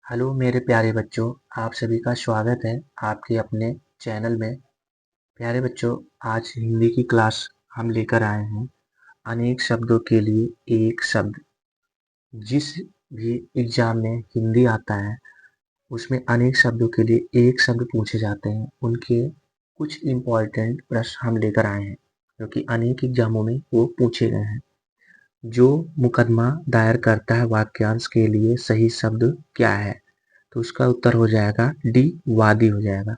Hello मेरे प्यारे बच्चों, आप सभी का स्वागत है आपके अपने चैनल में। प्यारे बच्चों, आज हिंदी की क्लास हम लेकर आए हैं। अनेक शब्दों के लिए एक शब्द। जिस भी एग्जाम में हिंदी आता है उसमें अनेक शब्दों के लिए एक शब्द पूछे जाते हैं। उनके कुछ इम्पोर्टेंट प्रश्न हम लेकर आए हैं जो कि अनेक एग्जामों में वो पूछे गए हैं। जो मुकदमा दायर करता है वाक्यांश के लिए सही शब्द क्या है? तो उसका उत्तर हो जाएगा डी, वादी हो जाएगा।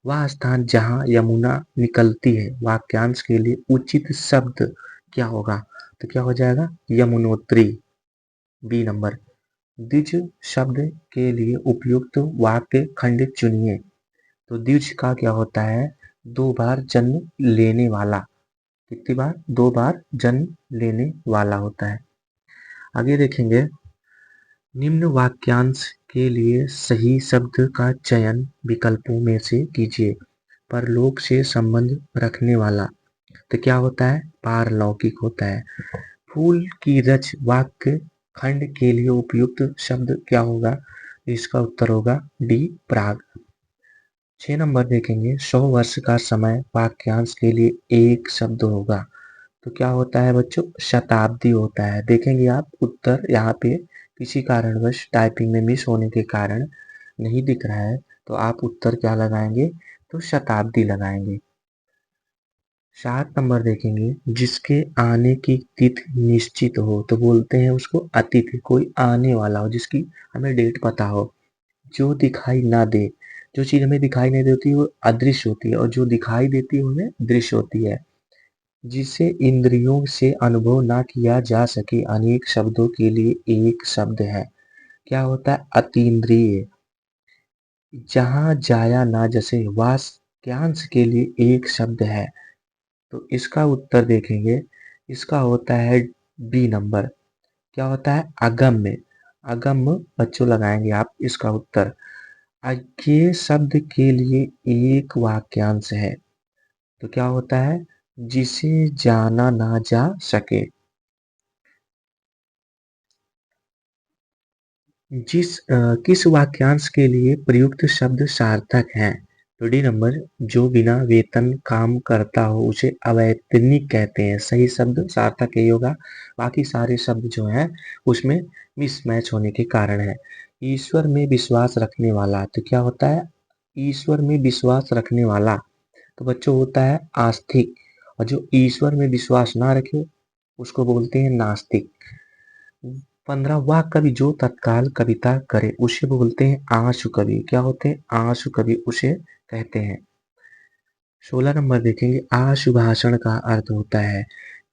वह स्थान जहाँ यमुना निकलती है, वाक्यांश के लिए उचित शब्द क्या होगा? तो क्या हो जाएगा? यमुनोत्री। B number. द्विज शब्द के लिए उपयुक्त वाक्य खंड चुनिए। तो द्विज का क्या होता है? दो बार जन्म लेने वाला। कितनी बार? दो बार जन्म लेने वाला होता है। आगे देखेंगे, निम्न वाक्यांश के लिए सही शब्द का चयन विकल्पों में से कीजिए। परलोक से संबंध रखने वाला तो क्या होता है? पारलौकिक होता है। फूल की रच वाक्य खंड के लिए उपयुक्त शब्द क्या होगा? इसका उत्तर होगा डी, प्राग। 6 नंबर देखेंगे, 100 वर्ष का समय वाक्यांश के लिए एक शब्द होगा। तो क्या होता है बच्चों? शताब्दी होता है। देखेंगे आप उत्तर यहाँ पे किसी कारणवश टाइपिंग में मिस होने के कारण नहीं दिख रहा है, तो आप उत्तर क्या लगाएंगे? तो शताब्दी लगाएंगे। 7 नंबर देखेंगे, जिसके आने की तिथि निश्चित हो तो बोलते हैं उसको अतिथि। कोई आने वाला हो जिसकी हमें डेट पता हो। जो दिखाई ना दे, जो चीज हमें दिखाई नहीं देती वो अदृश्य होती है, और जो दिखाई देती है उन्हें दृश्य होती है। जिसे इंद्रियों से अनुभव ना किया जा सके, अनेक शब्दों के लिए एक शब्द है। क्या होता है? अतीन्द्रिय। जहां जाया ना जसे, वाक्यांश के लिए एक शब्द है। तो इसका उत्तर देखेंगे, इसका होता है बी नंबर। क्या होता है? अगम्य। अगम्य बच्चों लगाएंगे आप इसका उत्तर। अज्ञेय शब्द के लिए एक वाक्यांश है। तो क्या होता है? जिसे जाना ना जा सके। किस वाक्यांश के लिए प्रयुक्त शब्द सार्थक है? तो डी नंबर। जो बिना वेतन काम करता हो उसे अवैतनिक कहते हैं। सही शब्द सार्थक यही होगा। बाकी सारे शब्द जो हैं उसमें मिसमैच होने के कारण है। ईश्वर में विश्वास रखने वाला तो क्या होता है? ईश्वर में विश्वास रखने वाला तो बच्चों होता है आस्तिक। और जो ईश्वर में विश्वास ना रखे उसको बोलते हैं नास्तिक। 15 वह कवि जो तत्काल कविता करे उसे बोलते हैं आशु कवि। क्या होते हैं? आशु कवि उसे कहते हैं। 16 नंबर देखेंगे, आशु भाषण का अर्थ होता है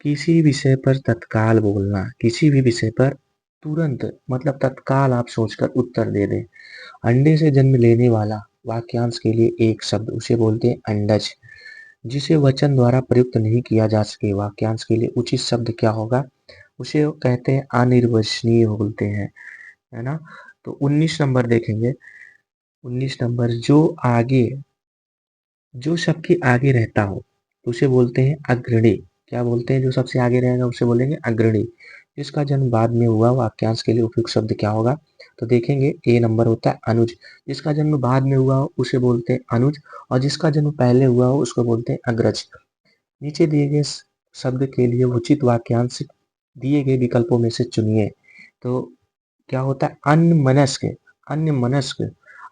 किसी विषय पर तत्काल बोलना। किसी भी विषय पर तुरंत, मतलब तत्काल आप सोचकर उत्तर दे दें। अंडे से जन्म लेने वाला वाक्यांश के लिए एक शब्द, उसे बोलते हैं अंडज। जिसे वचन द्वारा प्रयुक्त नहीं किया जा सके, वाक्यांश के लिए उचित शब्द क्या होगा? उसे कहते हैं अनिर्वचनीय बोलते हैं, है ना। तो 19 नंबर देखेंगे। 19 नंबर, जो सबके आगे रहता हो तो उसे बोलते हैं अग्रणी। क्या बोलते हैं? जो सबसे आगे रहेगा उसे बोलेंगे अग्रणी। जिसका जन्म बाद में हुआ, वाक्यांश के लिए उपयुक्त शब्द क्या होगा? तो देखेंगे ए नंबर होता है अनुज। जिसका जन्म बाद में हुआ हो उसे बोलते हैं अनुज, और जिसका जन्म पहले हुआ हो उसको बोलते हैं अग्रज। नीचे दिए गए शब्द के लिए उचित वाक्यांश दिए गए विकल्पों में से चुनिए। तो क्या होता है? अन्यमनस्क। अन्यमनस्क।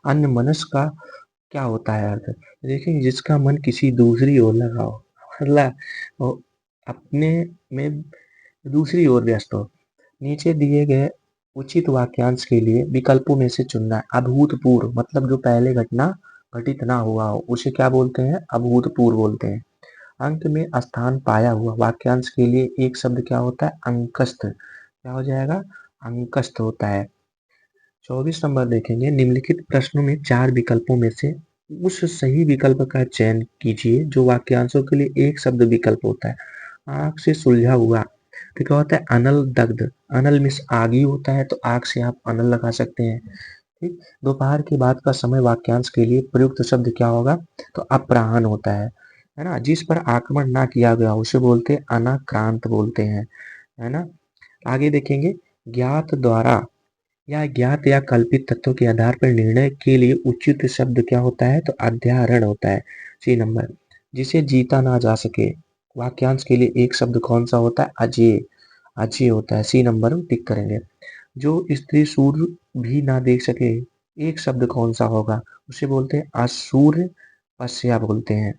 अन्यमनस्क का क्या होता है अर्थ? देखिए, जिसका मन किसी दूसरी ओर लगा हो, मतलब वो अपने में दूसरी ओर व्यस्त हो। नीचे दिए गए उचित वाक्यांश के लिए विकल्पों में से चुनना है। अभूतपूर्व, मतलब जो पहले घटना घटित ना हुआ हो उसे क्या बोलते हैं? अभूतपूर्व बोलते हैं। अंक में स्थान पाया हुआ, वाक्यांश के लिए एक शब्द क्या होता है? अंकस्थ। क्या हो जाएगा? अंकस्थ होता है। 24 नंबर देखेंगे, निम्नलिखित प्रश्नों में चार विकल्पों में से उस सही विकल्प का चयन कीजिए जो वाक्यांशों के लिए एक शब्द विकल्प होता है। आग से सुलझा हुआ तो क्या होता है? अनल दग्ध। अनल में आग ही होता है तो आग से आप अनल लगा सकते हैं। ठीक। दोपहर के बाद का समय वाक्यांश के लिए प्रयुक्त शब्द क्या होगा? तो अपराह्न होता है ना। जिस पर आक्रमण ना किया गया उसे बोलते हैं अनाक्रांत बोलते हैं, है ना। आगे देखेंगे, ज्ञात द्वारा या ज्ञात या कल्पित तथ्यों के आधार पर निर्णय के लिए उचित शब्द क्या होता है, तो अध्याहरण होता है। सी नंबर, जिसे जीता ना जा सके, वाक्यांश के लिए एक शब्द कौन सा होता है, अजेय, अजेय होता है। सी नंबर टिक करेंगे। जो स्त्री सूर्य भी ना देख सके, एक शब्द कौन सा होगा, उसे बोलते हैं असूर्य पश्या बोलते हैं।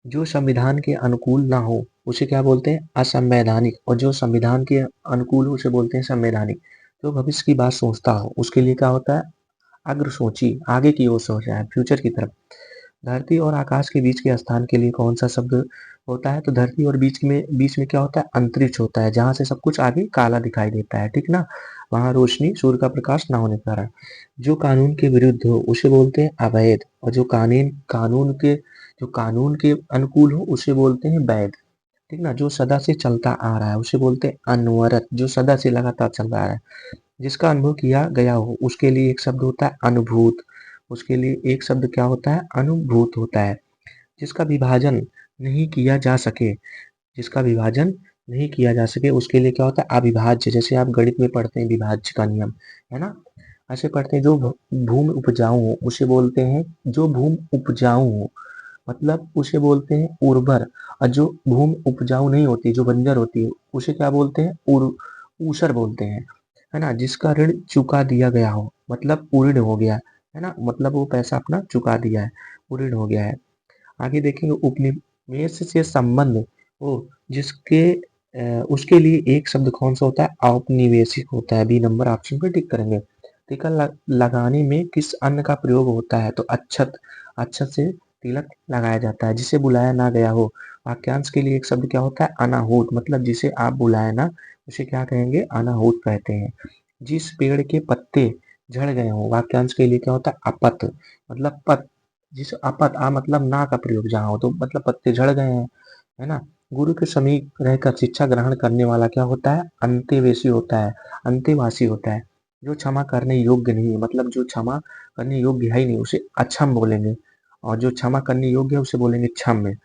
जो संविधान के अनुकूल ना हो उसे क्या बोलते हैं, असंवैधानिक, और जो संविधान के अनुकूल हो उसे बोलते हैं संवैधानिक। जो भविष्य की बात सोचता हो उसके लिए क्या होता है, अग्रसोची, आगे की ओर सोच रहा है, फ्यूचर की तरफ। धरती और आकाश के बीच के स्थान के लिए कौन सा शब्द होता है, तो धरती और बीच में क्या होता है, अंतरिक्ष होता है, जहां से सब कुछ आगे काला दिखाई देता है, ठीक ना, वहां रोशनी सूर्य का प्रकाश ना होने के कारण। जो कानून के विरुद्ध हो उसे बोलते हैं अवैध, और जो कानून के अनुकूल हो उसे बोलते हैं वैध, ठीक ना। जो सदा से चलता आ रहा है उसे बोलते हैं अनवरत, जो सदा से लगातार चल रहा है। जिसका अनुभव किया गया हो उसके लिए एक शब्द होता है अनुभूत, उसके लिए एक शब्द क्या होता है, अनुभूत होता है। जिसका विभाजन नहीं किया जा सके, जिसका विभाजन नहीं किया जा सके उसके लिए क्या होता है, अविभाज्य। जैसे आप गणित में पढ़ते हैं विभाज्य का नियम, है ना, ऐसे पढ़ते हैं। जो भूमि उपजाऊ हो उसे बोलते हैं, जो भूमि उपजाऊ हो मतलब उसे बोलते हैं उर्वर, और जो भूमि उपजाऊ नहीं होती, जो बंजर होती है, उसे क्या बोलते हैं, ऊसर बोलते हैं, है ना। जिसका ऋण चुका दिया गया हो मतलब उऋण हो गया, है ना, मतलब वो पैसा अपना चुका दिया है, उऋण हो गया है। आगे देखेंगे उपनिवेश से संबंध हो जिसके उसके लिए एक शब्द कौन सा होता है, औपनिवेशिक होता है। बी नंबर ऑप्शन पे टिक करेंगे। टीका लगाने में किस अन्न का प्रयोग होता है, तो अक्षत, अक्षत से तिलक लगाया जाता है। जिसे बुलाया ना गया हो, वाक्यांश के लिए एक शब्द क्या होता है, अनाहूत, मतलब जिसे आप बुलाए ना उसे क्या कहेंगे, अनाहूत कहते हैं। जिस पेड़ के पत्ते झड़ गए हो, वाक्यांश के लिए क्या होता है, अपत, मतलब पत, जिस अपत, आ मतलब ना का प्रयोग जहाँ हो तो मतलब पत्ते झड़ गए हैं, है ना। गुरु के समीप रहकर शिक्षा ग्रहण करने वाला क्या होता है, अंत्यवेशी होता है, अंत्यवासी होता है। जो क्षमा करने योग्य नहीं है, मतलब जो क्षमा करने योग्य है ही नहीं उसे अक्षम बोलेंगे, और जो क्षमा करने योग्य है उसे बोलेंगे क्षम्य।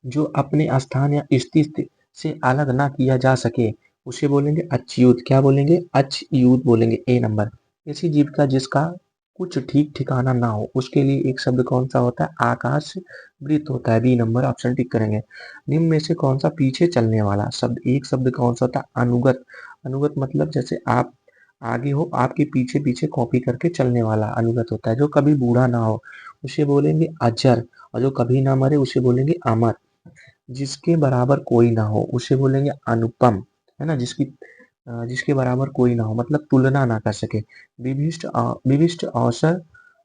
जो अपने स्थान या स्थिति से अलग ना किया जा सके उसे बोलेंगे अच्युत, क्या बोलेंगे, अच्युत बोलेंगे। ए नंबर, ऐसी जीविका जिसका कुछ ठीक ठिकाना ना हो उसके लिए एक शब्द कौन सा होता है, आकाश वृत्त होता है। बी नंबर ऑप्शन टिक करेंगे। निम्न में से कौन सा पीछे चलने वाला शब्द, एक शब्द कौन सा होता है, अनुगत, अनुगत मतलब जैसे आप आगे हो आपके पीछे पीछे कॉपी करके चलने वाला अनुगत होता है। जो कभी बूढ़ा ना हो उसे बोलेंगे अजर, और जो कभी ना मरे उसे बोलेंगे अमर। जिसके बराबर कोई ना हो उसे बोलेंगे अनुपम, है ना, जिसके बराबर कोई ना हो मतलब तुलना ना कर सके। विशिष्ट अवसर,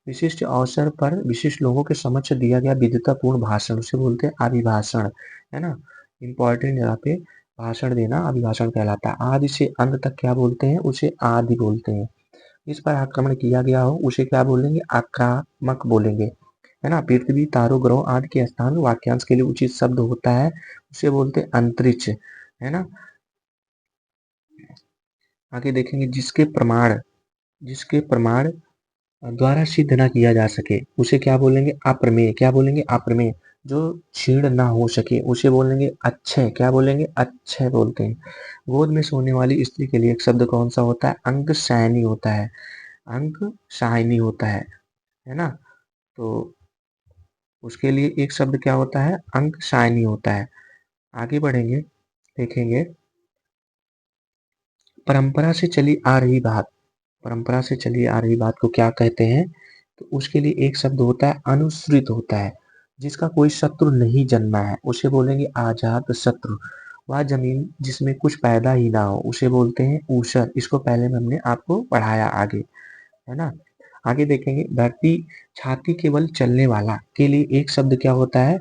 विशिष्ट अवसर पर विशिष्ट लोगों के समक्ष दिया गया विद्वतापूर्ण भाषण उसे बोलते हैं अभिभाषण, है ना। इंपॉर्टेंट जगह पे भाषण देना अभिभाषण कहलाता है। आदि से अंत तक क्या बोलते हैं, उसे आदि बोलते हैं। इस पर आक्रमण किया गया हो उसे क्या बोलेंगे, आक्रामक बोलेंगे, है ना। पृथ्वी, तारों, ग्रहों आदि के स्थान, वाक्यांश के लिए उचित शब्द होता है उसे बोलते हैं अंतरिक्ष, है ना। आगे देखेंगे जिसके प्रमाण द्वारा सिद्ध ना किया जा सके उसे क्या बोलेंगे, अप्रमेय, क्या बोलेंगे, अप्रमेय। जो क्षीण ना हो सके उसे बोलेंगे अक्षय, क्या बोलेंगे, अक्षय बोलते हैं। गोद में सोने वाली स्त्री के लिए एक शब्द कौन सा होता है, अंक शायनी होता है, अंक शायनी होता है ना। तो उसके लिए एक शब्द क्या होता है, अंक शायनी होता है। आगे बढ़ेंगे, देखेंगे परंपरा से चली आ रही बात, परंपरा से चली आ रही बात को क्या कहते हैं, तो उसके लिए एक शब्द होता है अनुसृत होता है। जिसका कोई शत्रु नहीं जन्मा है उसे बोलेंगे आजाद शत्रु। वह जमीन जिसमें कुछ पैदा ही ना हो उसे बोलते हैं ऊषर। इसको पहले में हमने आपको पढ़ाया आगे, है ना। आगे देखेंगे धरती छाती के बल चलने वाला के लिए एक शब्द क्या होता है,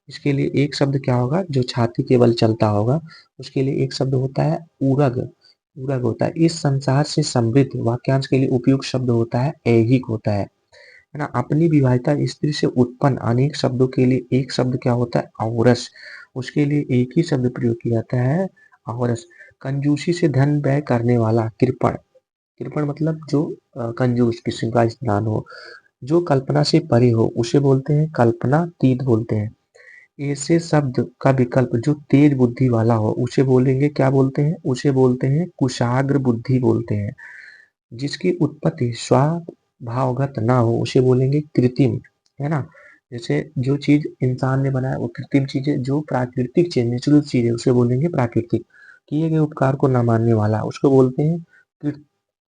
इसके लिए एक शब्द क्या होगा, जो छाती के बल चलता होगा उसके लिए एक शब्द होता है उरग, उरग होता है। इस संसार से समृद्ध, वाक्यांश के लिए उपयुक्त शब्द होता है ऐहिक होता है ना। अपनी विवाहिता स्त्री से उत्पन्न अनेक शब्दों के लिए एक शब्द क्या होता है, औरस, उसके लिए एक ही शब्द प्रयोग किया जाता है, औरस। कंजूसी से धन व्यय करने वाला कृपण, कृपण मतलब जो कंजूस, किसी का स्नान हो। जो कल्पना से परे हो उसे बोलते हैं कल्पनातीत बोलते हैं। ऐसे शब्द का विकल्प जो तेज बुद्धि वाला हो उसे बोलेंगे, क्या बोलते हैं? उसे बोलते हैं कुशाग्र बुद्धि बोलते हैं। जिसकी उत्पत्ति स्वभावगत ना हो उसे बोलेंगे कृत्रिम, है ना? जैसे जो चीज इंसान ने बनाया वो कृत्रिम चीज है, जो प्राकृतिक चीज नेचुरल चीज है उसे बोलेंगे प्राकृतिक। किए गए उपकार को ना मानने वाला उसको बोलते हैं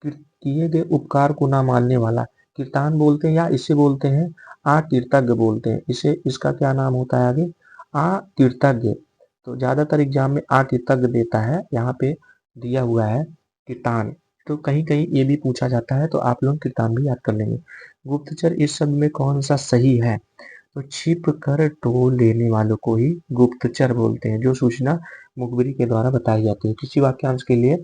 किए गए उपकार को ना मानने वाला कीर्तान बोलते हैं, या इसे बोलते हैं अकृतज्ञ बोलते हैं। इसे इसका क्या नाम होता है आगे? अकृतज्ञ। तो ज्यादातर एग्जाम में अकृतज्ञ देता है, यहाँ पे दिया हुआ है कीर्तान। तो कहीं कहीं ये भी पूछा जाता है, तो आप लोग कीर्तान भी याद कर लेंगे। गुप्तचर इस शब्द में कौन सा सही है? तो छिप कर टोल लेने वालों को ही गुप्तचर बोलते हैं, जो सूचना मुखबिरी के द्वारा बताई जाती है। किसी वाक्यांश के लिए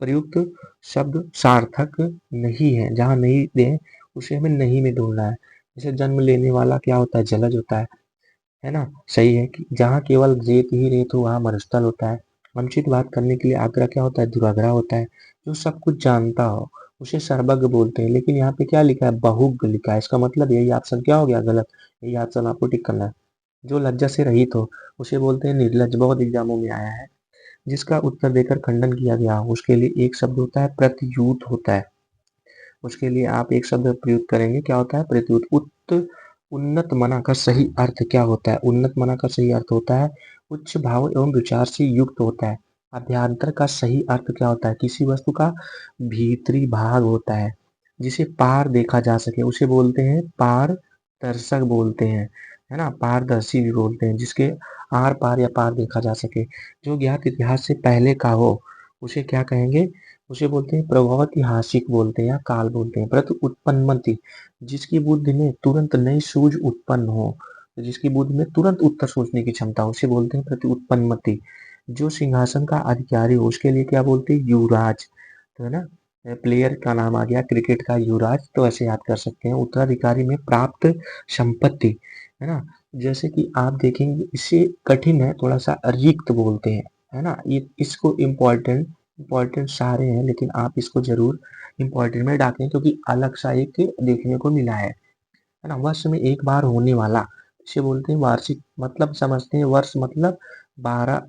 प्रयुक्त शब्द सार्थक नहीं है, जहाँ नहीं दे उसे हमें नहीं में ढूंढना है। जैसे जन्म लेने वाला क्या होता है? जलज होता है ना? सही है कि जहाँ केवल रेत ही रेत हो वहाँ मरुस्थल होता है। अनुचित बात करने के लिए आग्रह क्या होता है? दुराग्रह होता है। जो सब कुछ जानता हो उसे सर्वज्ञ बोलते हैं, लेकिन यहाँ पे क्या लिखा है? बहुज्ञ लिखा है। इसका मतलब यही ऑप्शन क्या हो गया? गलत। यही ऑप्शन आपको टिक करना है। जो लज्जा से रहित हो उसे बोलते हैं निर्लज। बहुत एग्जामों में आया है। जिसका उत्तर देकर खंडन किया गया हो उसके लिए एक शब्द होता है प्रत्युत होता है। उसके लिए आप एक शब्द प्रयुक्त करेंगे, क्या होता है? प्रत्युत। उन्नत मना का सही अर्थ क्या होता है? उन्नत मना का सही अर्थ होता है उच्च भाव एवं विचार से युक्त होता है। अभ्यांतर का सही अर्थ क्या होता है? किसी वस्तु का भीतरी भाग होता है जिसे पार देखा जा सके उसे बोलते हैं पारदर्शक बोलते हैं, है ना? पारदर्शी भी बोलते हैं, जिसके आर पार या पार देखा जा सके। जो ज्ञात इतिहास से पहले का हो उसे क्या कहेंगे? उसे बोलते हैं प्रागैतिहासिक बोलते हैं या काल बोलते हैं। प्रति उत्पन्नमति, जिसकी बुद्धि में तुरंत नई सूझ उत्पन्न हो, तो जिसकी बुद्धि में तुरंत उत्तर सोचने की क्षमता हो उसे बोलते हैं प्रति उत्पन्नमति। जो सिंहासन का अधिकारी हो उसके लिए क्या बोलते हैं? युवराज। तो है ना, प्लेयर का नाम आ गया क्रिकेट का युवराज, तो ऐसे याद कर सकते हैं। उत्तराधिकारी में प्राप्त संपत्ति, है ना? जैसे कि आप देखेंगे इससे कठिन है थोड़ा सा, रिक्त बोलते हैं, है ना? ये इसको इम्पोर्टेंट सारे हैं, लेकिन आप इसको जरूर इम्पोर्टेंट में डालें क्योंकि अलग सा एक देखने को मिला है ना? वर्ष में एक बार होने वाला इसे बोलते हैं वार्षिक। मतलब समझते हैं, वर्ष मतलब 12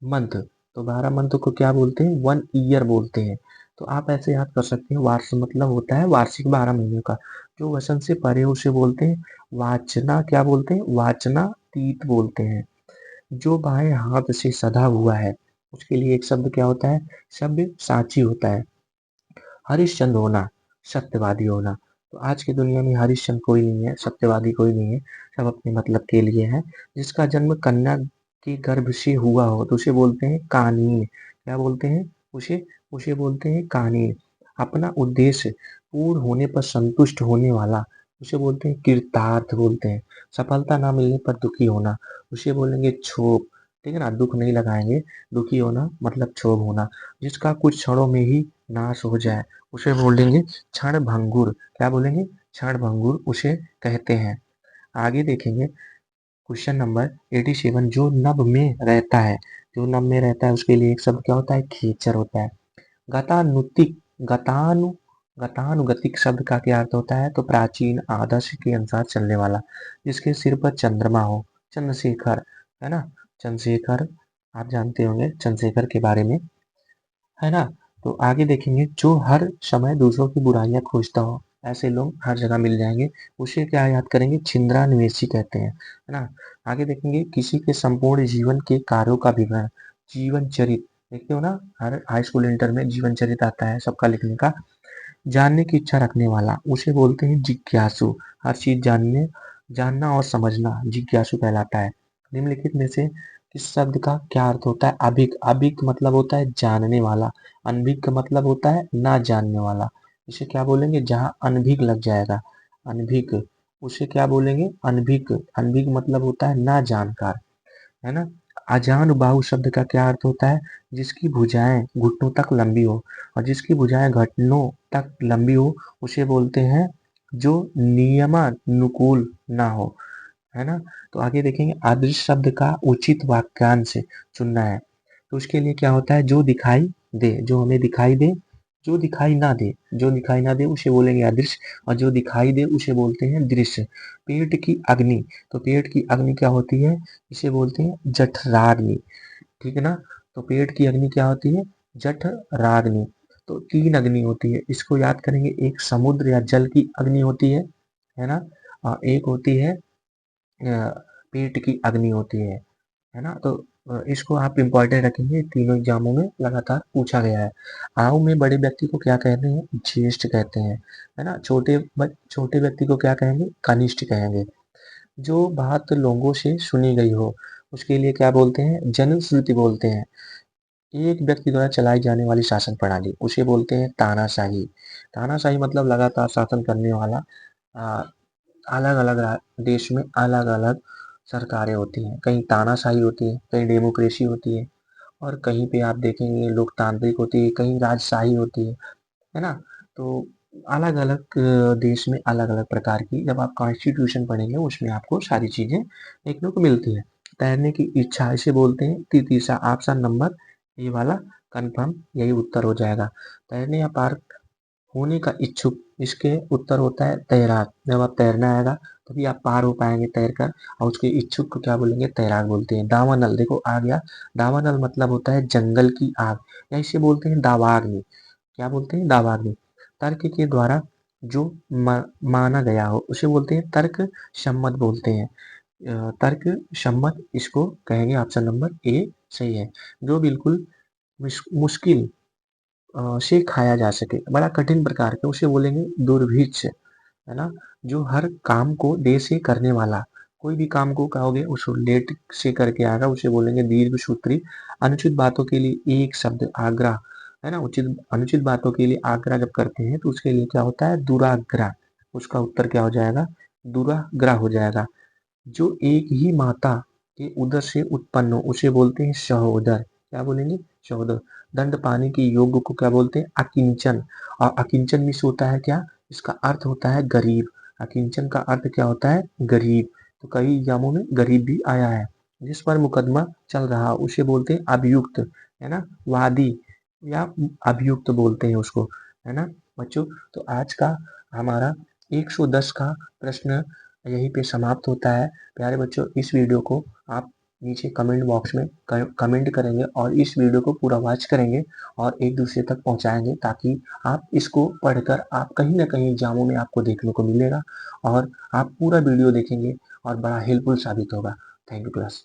मंथ, तो 12 मंथ को क्या बोलते हैं? 1 ईयर बोलते हैं। तो आप ऐसे याद कर सकते हैं, वार्ष मतलब होता है वार्षिक 12 महीनों का। जो वसंत से परे उसे बोलते हैं वाचना, क्या बोलते हैं? वाचनातीत बोलते हैं। जो बाएं हाथ से सधा हुआ है उसके लिए एक शब्द क्या होता है? शब्द साची होता है। हरिश्चंद्र होना, सत्यवादी होना। तो आज की दुनिया में हरिश्चंद्र कोई नहीं है, सत्यवादी कोई नहीं है, सब अपने मतलब के लिए है। जिसका जन्म कन्या के गर्भ से हुआ हो तो उसे बोलते हैं कानीन। क्या बोलते हैं? उसे उसे बोलते हैं कानीन। अपना उद्देश्य पूर्ण होने पर संतुष्ट होने वाला उसे बोलते हैं कृतार्थ बोलते हैं। सफलता ना मिलने पर दुखी होना उसे बोलेंगे क्षोभ। ठीक है ना, दुख नहीं लगाएंगे। दुखी होना मतलब क्षोभ होना। जिसका कुछ क्षणों में ही नाश हो जाए उसे बोलेंगे क्षण भंगुर। क्या बोलेंगे? क्षण भंगुर उसे कहते हैं। आगे देखेंगे क्वेश्चन नंबर 87। जो नभ में रहता है, जो नभ में रहता है उसके लिए एक शब्द क्या होता है? खेचर होता है। गतानुतिक गतानु गतानुगतिक शब्द का क्या अर्थ होता है? तो प्राचीन आदर्श के अनुसार चलने वाला, जिसके सिर पर चंद्रमा हो। चंद्रशेखर, है ना? चंद्रशेखर, आप जानते होंगे चंद्रशेखर के बारे में, है ना? तो आगे देखेंगे जो हर समय दूसरों की बुराइयां खोजता हो, ऐसे लोग हर जगह मिल जाएंगे। उसे क्या याद करेंगे? छिंद्रान्वेषी कहते हैं, है ना? आगे देखेंगे किसी के संपूर्ण जीवन के कार्यों का विवरण, जीवन चरित। देखते हो ना, हर हाई स्कूल इंटर में जीवन चरित आता है सबका लिखने का। जानने की इच्छा रखने वाला उसे बोलते हैं जिज्ञासु। हर चीज जानना और समझना जिज्ञासु कहलाता है। निम्नलिखित में से इस शब्द का क्या अर्थ होता है? अभिक। अभिक मतलब होता है जानने वाला। अनभिक का मतलब होता है ना जानने वाला। इसे क्या बोलेंगे? जहाँ अनभिक लग जाएगा, अनभिक, उसे क्या बोलेंगे? अनभिक। अनभिक मतलब होता है ना जानकार, है ना? अजान बाहु शब्द का क्या अर्थ होता है? जिसकी भुजाएं घुटनों तक लंबी हो। और जिसकी भुजाएं घुटनों तक लंबी हो उसे बोलते हैं जो नियमानुकूल ना हो, है ना? तो आगे देखेंगे अदृश्य शब्द का उचित वाक्यांश चुनना है। तो उसके लिए क्या होता है? जो दिखाई दे, जो हमें दिखाई दे, जो दिखाई ना दे, जो दिखाई ना दे उसे बोलेंगे अदृश्य, और जो दिखाई दे उसे बोलते हैं दृश्य। पेट की अग्नि, तो पेट की अग्नि क्या होती है, इसे बोलते हैं जठराग्नि। ठीक है ना। तो पेट की अग्नि क्या होती है, जठराग्नि। तो तीन अग्नि होती है, इसको याद करेंगे। एक समुद्र या जल की अग्नि होती है ना। एक होती है पेट की अग्नि होती है ना। तो इसको आप इम्पोर्टेंट रखेंगे, तीनों एग्जामों में लगातार पूछा गया है। आयु में बड़े व्यक्ति को क्या कहते हैं, ज्येष्ठ कहते हैं, है ना। छोटे व्यक्ति को क्या कहेंगे, कनिष्ठ कहेंगे। जो बात लोगों से सुनी गई हो उसके लिए क्या बोलते हैं, जनश्रुति बोलते हैं। एक व्यक्ति द्वारा चलाई जाने वाली शासन प्रणाली उसे बोलते हैं तानाशाही। तानाशाही मतलब लगातार शासन करने वाला। अलग अलग देश में अलग अलग सरकारें होती हैं, कहीं तानाशाही होती है, कहीं डेमोक्रेसी होती है, और कहीं पे आप देखेंगे लोकतांत्रिक होती है, कहीं राजशाही होती है ना। तो अलग अलग देश में अलग अलग प्रकार की, जब आप कॉन्स्टिट्यूशन पढ़ेंगे उसमें आपको सारी चीजें देखने को मिलती है। तैरने की इच्छा इसे बोलते हैं तीसरा ऑप्शन नंबर ए वाला कंफर्म, यही उत्तर हो जाएगा। तैरने या पार होने का इच्छुक, इसके उत्तर होता है तैराक। जब आप तैरना आएगा तभी आप पार हो पाएंगे तैर कर, और उसके इच्छुक को क्या बोलेंगे, तैराक बोलते हैं। दावानल देखो आ गया, दावानल मतलब होता है जंगल की आग, या इसे बोलते हैं दावाग्नि। क्या बोलते हैं, दावाग्नि। तर्क के द्वारा जो माना गया हो उसे बोलते हैं तर्क सम्मत बोलते हैं। तर्क सम्मत इसको कहेंगे, ऑप्शन नंबर ए सही है। जो बिल्कुल मुश्किल से खाया जा सके, बड़ा कठिन प्रकार का, उसे बोलेंगे दुर्भिक्ष, है ना। जो हर काम को देर से करने वाला, कोई भी काम को कहोगे उसको लेट से करके आएगा उसे बोलेंगे दीर्घ सूत्री। अनुचित बातों के लिए एक शब्द आग्रह, है ना। उचित अनुचित बातों के लिए आग्रह जब करते हैं तो उसके लिए क्या होता है, दुराग्रह। उसका उत्तर क्या हो जाएगा, दुराग्रह हो जाएगा। जो एक ही माता के उदर से उत्पन्न हो उसे बोलते हैं सहोदर। क्या बोलेंगे, सहोदर। दंड पाने के योग्य को क्या बोलते हैं, अकिंचन। और अकिंचन मिस होता है क्या, इसका अर्थ होता है गरीब। अकिंचन का अर्थ क्या होता है, गरीब। तो कई एग्जामों में गरीब भी आया है। जिस पर मुकदमा चल रहा उसे बोलते हैं अभियुक्त, है ना। वादी या अभियुक्त बोलते हैं उसको, है ना बच्चों। तो आज का हमारा 110 का प्रश्न यहीं पे समाप्त होता है। प्यारे बच्चों, इस वीडियो को आप नीचे कमेंट बॉक्स में कमेंट करेंगे और इस वीडियो को पूरा वॉच करेंगे और एक दूसरे तक पहुंचाएंगे, ताकि आप इसको पढ़कर आप कहीं ना कहीं एग्जामों में आपको देखने को मिलेगा और आप पूरा वीडियो देखेंगे और बड़ा हेल्पफुल साबित होगा। Thank you class.